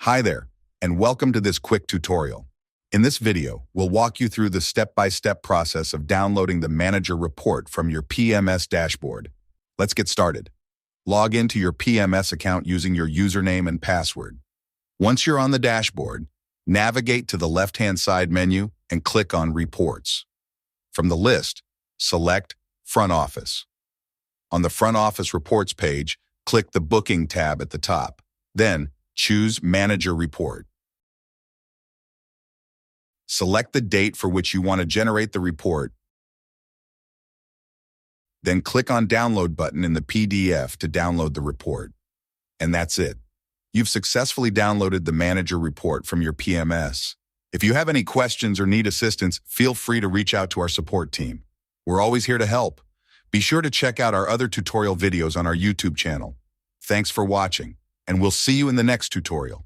Hi there, and welcome to this quick tutorial. In this video, we'll walk you through the step-by-step process of downloading the manager report from your PMS dashboard. Let's get started. Log into your PMS account using your username and password. Once you're on the dashboard, navigate to the left-hand side menu and click on Reports. From the list, select Front Office. On the Front Office Reports page, click the Booking tab at the top. Then, choose Manager Report. Select the date for which you want to generate the report. Then click on Download button in the PDF to download the report. And that's it. You've successfully downloaded the Manager Report from your PMS. If you have any questions or need assistance, feel free to reach out to our support team. We're always here to help. Be sure to check out our other tutorial videos on our YouTube channel. Thanks for watching, and we'll see you in the next tutorial.